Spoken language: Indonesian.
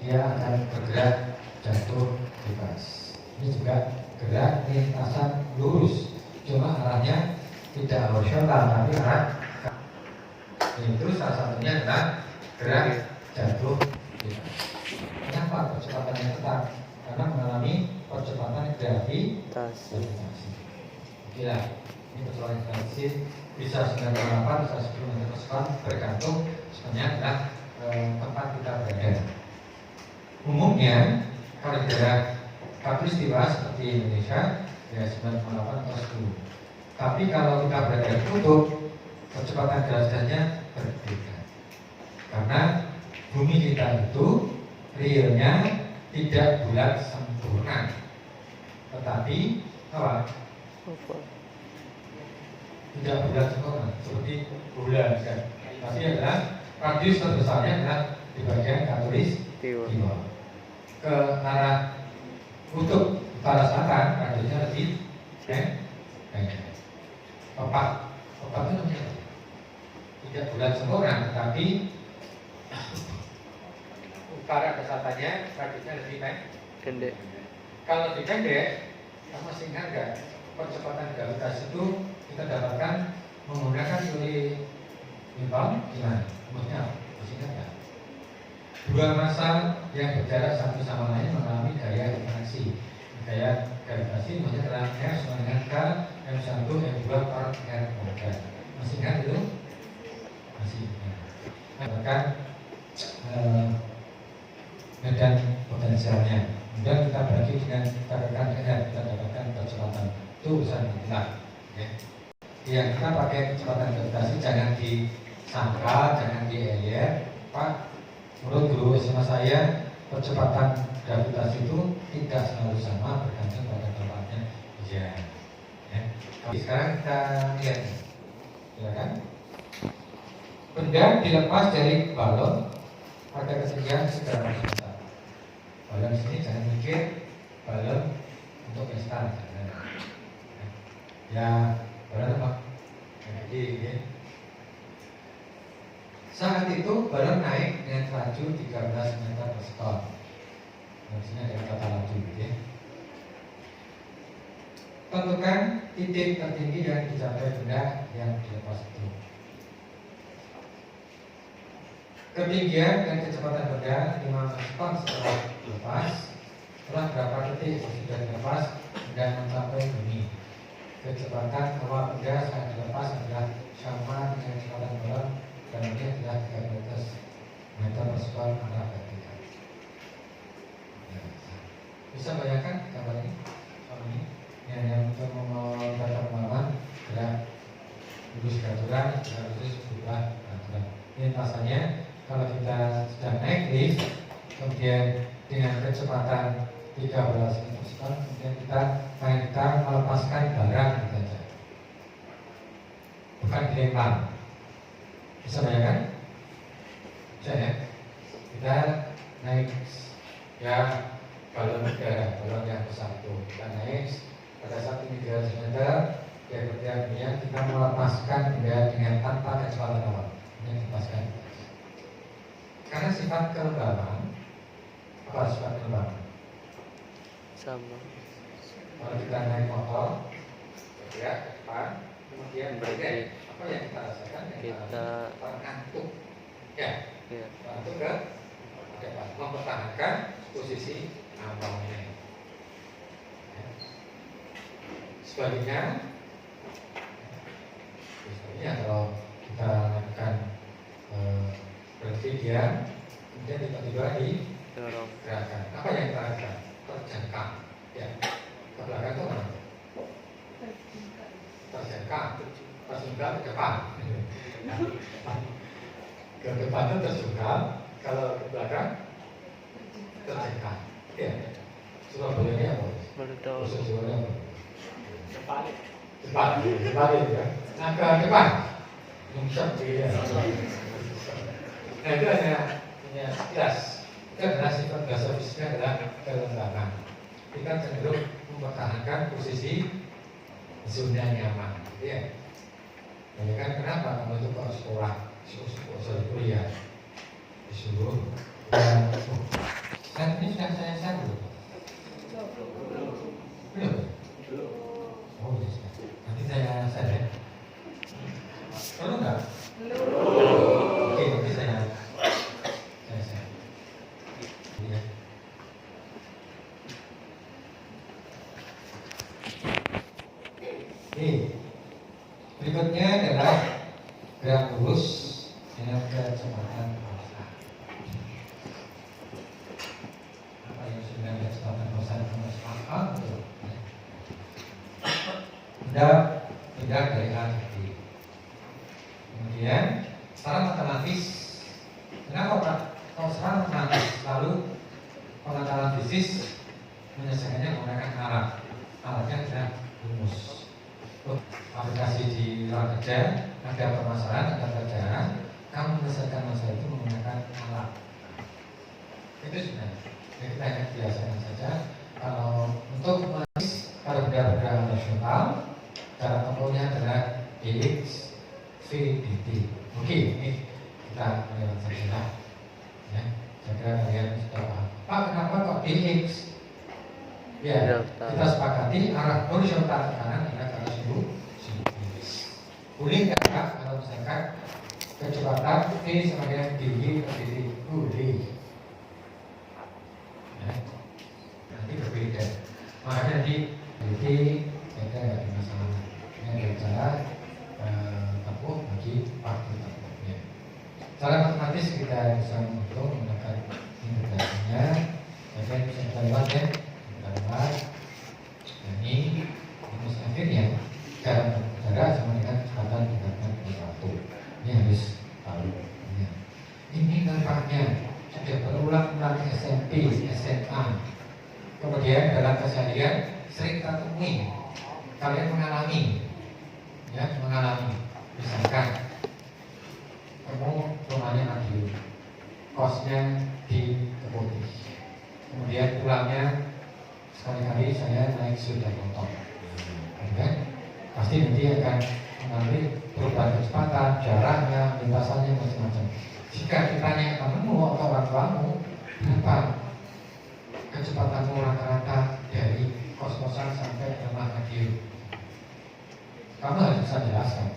dia akan bergerak jatuh bebas. Ini juga gerak lintasan lurus, cuma arahnya tidak horizontal tapi arah. Itu salah satunya adalah gerak jatuh bebas. Kenapa kecepatannya tetap? Karena mengalami percepatan gravitasi. Gila, ini persoalan gravitasi bisa 98, bisa 10 meter per sekon, bergantung sebenarnya adalah tempat kita berada. Umumnya kalau di daerah khatulistiwa seperti Indonesia ya 98 atau 10. Tapi kalau kita berada di kutub, kecepatan gravitasinya berbeda. Karena bumi kita itu realnya tidak bulat sempurna, tetapi apa? Tidak bulat sempurna seperti bulan kan. Tapi adalah radius terbesarnya adalah di bagian khatulistiwa. Ke arah kutub utara selatan radiusnya lebih pendek. Pepak itu namanya tidak bulat sempurna, tetapi utara ke selatannya radiusnya lebih pendek. Kalau lebih pendek, kamu masih ingat nggak percepatan gravitasi itu kita dapatkan menggunakan teori Newton gimana? Maksudnya masih ingat nggak? Dua massa yang berjarak satu sama lain mengalami gaya interaksi. Gaya gravitasi maksudnya adalah F sama dengan K M1 M2 per R kuadrat. Masih ingat itu? Masih ingat. Dapatkan medan potensialnya. Kemudian kita bagi dengan katakan kita dapatkan kecepatan. Itu urusan kita. Ya. Yang kita pakai kecepatan gravitasi jangan disangka, jangan dielek. Pak, menurut guru SMA saya percepatan gravitasi itu tidak selalu sama, bergantung pada tempatnya. Ya. Tapi sekarang kita lihat, ya kan? Benda dilepas dari balon pada ketinggian seberapa meter. Balon sini jangan mikir balon untuk instan. Ya, balon apa? Jadi, ya. Saat itu balon naik dengan laju 13 meter per sekon. Maksudnya dengan kata laju, ya. Tentukan titik tertinggi yang dicapai benda yang dilepas itu. Ketinggian dan kecepatan benda 5 sekon setelah dilepas. Setelah berapa detik sudah dilepas dan mencapai bumi. Kecepatan awal benda saat dilepas adalah sama dengan kecepatan balon dan ini adalah 300 meter per sekon arah vertikal. Bisa bayangkan gambar ini? Ini yang untuk memotret pengalaman gerak lurus peraturan, harus berubah peraturan. Ini rasanya kalau kita sedang naik lift, kemudian dengan kecepatan 13 meter per sekon, kemudian kita melepaskan barang gitu saja, bukan dilempar. Bisa bayangkan? Bisa ya? Kita naik ya balon udara, balon yang besar itu kita naik pada saat ini 300 meter dari pertigaan dunia, kita melepaskan benda dengan tanpa kecepatan awal. Ini dilepaskan. Karena sifat kelembaban, apa sifat kelembaban? Sama. Kalau kita naik motor, bergerak ke depan, kemudian berhenti, apa yang kita rasakan? Kita ngantuk, ya, ngantuk ke depan, mempertahankan posisi awalnya. Sebaliknya kalau kita lakukan berhenti dia, kemudian tiba-tiba gerakan. Apa yang kita lakukan? Terjengkang, ya. Ke belakang itu mana? Terjengkang, tersunggal ke depan. Ke depan itu tersunggal, kalau ke belakang terjengkang. Ya. Surabaya apa? Khusus Surabaya apa? Depan ya. Nah ke depan, lungsep dia. Nah itu hanya sekilas. Itu adalah sifat dasar fisiknya adalah kelembaban. Kita cenderung mempertahankan posisi zona nyaman. Ya. Ya kan kenapa kamu itu kok sekolah, kuliah disuruh Ya. Oke, berikutnya adalah gerak lurus dengan kecepatan pausa. Apa yang sudah kecepatan pausa itu apa? Betul. Tidak dari A ke B. Kemudian secara matematis, kenapa Pak? Kalau secara matematis lalu pengetahuan fisik menyelesaikannya menggunakan alat. Alatnya adalah rumus. Aplikasi di ruang kerja ada permasalahan, ada pelajaran, kamu menyelesaikan masalah itu menggunakan alat. Itu sebenarnya. Jadi kita hanya biasakan saja. Kalau untuk matematis, kalau benda-benda rasional, cara tempuhnya adalah dx v dt. Oke, ini kita lewat saja. Ya, saya kalian sudah paham. Pak, kenapa kok dx? Ya, kita sepakati arah horizontal ke kanan adalah ke arah sudut dx. Boleh nggak Pak kalau misalkan kecepatan v sama dengan dv per dt? Boleh. Ya, nanti berbeda. Makanya nanti dt kita nggak ada masalah. Ini adalah cara tempuh bagi waktu tempuhnya. Secara matematis kita bisa menggunakan integrasinya. Jadi bisa kita lewat ya. Ini rumus akhirnya cara berbicara sama dengan kecepatan tingkatan waktu. Ini harus tahu. Ya. Ini nampaknya sudah berulang-ulang SMP, SMA. Kemudian dalam keseharian sering kita temui. Kalian mengalami, ya mengalami. Misalkan kamu rumahnya Madiun, kosnya di Keputih. Kemudian pulangnya sekali-kali saya naik sepeda motor, kan? Pasti nanti akan mengalami perubahan kecepatan, jaraknya, lintasannya macam-macam. Jika ditanya kamu atau orang tuamu, berapa kecepatanmu rata-rata dari kos-kosan sampai rumah Madiun? Kamu harus bisa jelaskan.